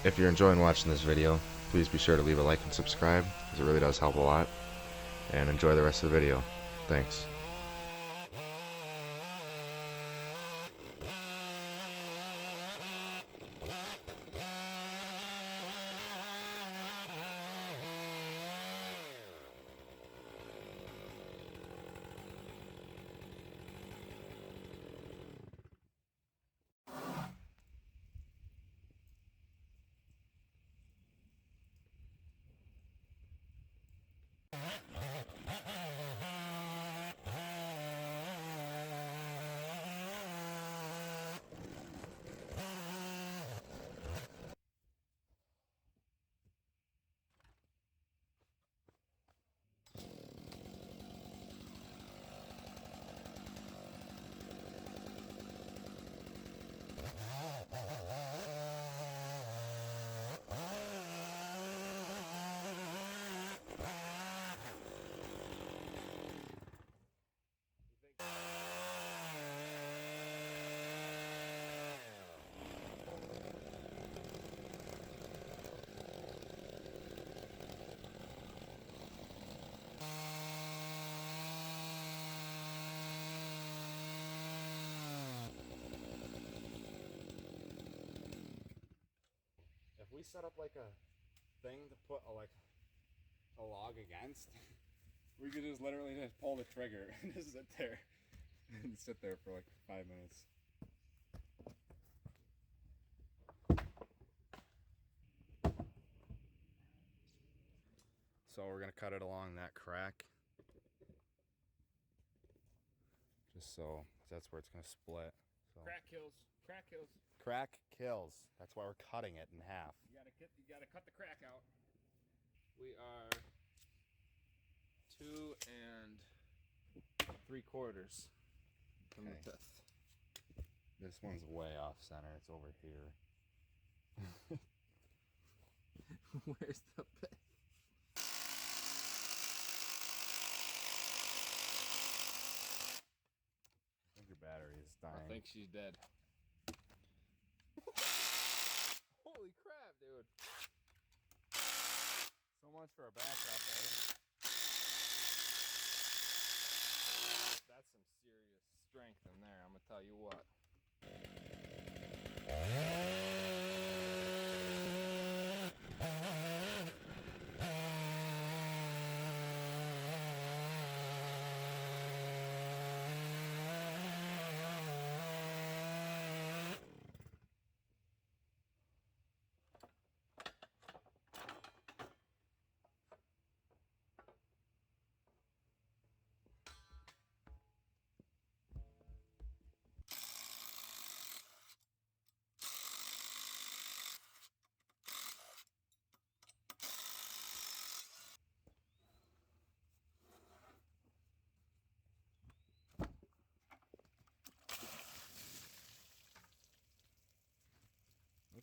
If you're enjoying watching this video, please be sure to leave a like and subscribe, as it really does help a lot. And enjoy the rest of the video. Thanks. If we set up like a thing to put a log against, we could just literally just pull the trigger and just sit there for like 5 minutes. So we're gonna cut it along that crack, just so that's where it's gonna split. So. Crack kills. Crack kills. Crack kills. That's why we're cutting it in half. You gotta cut the crack out. We are 2 3/4 from the test. This one's way off center. It's over here. Where's the pith? I think your battery is dying. I think she's dead. Holy crap, dude. So much for a backup, eh? That's some serious strength in there, I'm gonna tell you what.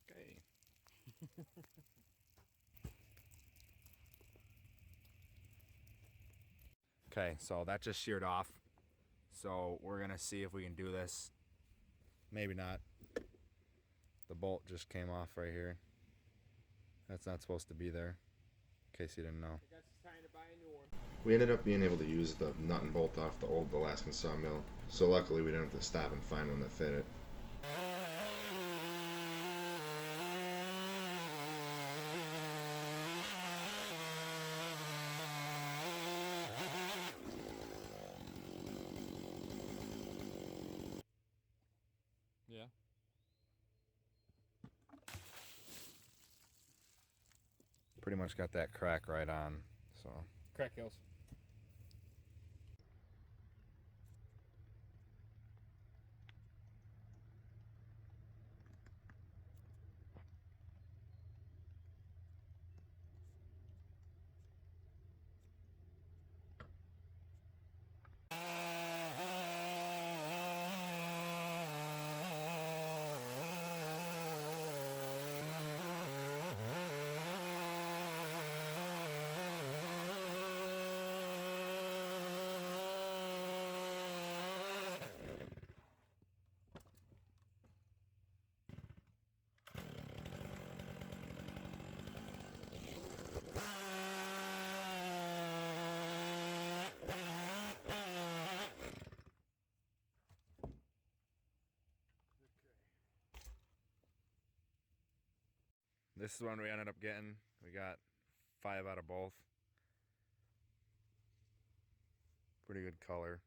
Okay. Okay, so that just sheared off. So we're gonna see if we can do this. Maybe not. The bolt just came off right here. That's not supposed to be there, in case you didn't know. I guess it's time to buy a new one. We ended up being able to use the nut and bolt off the old Alaskan sawmill, so luckily we didn't have to stop and find one that fit it. Yeah. Pretty much got that crack right on, so. Crack kills. This is one we ended up getting. We got 5 out of both. Pretty good color.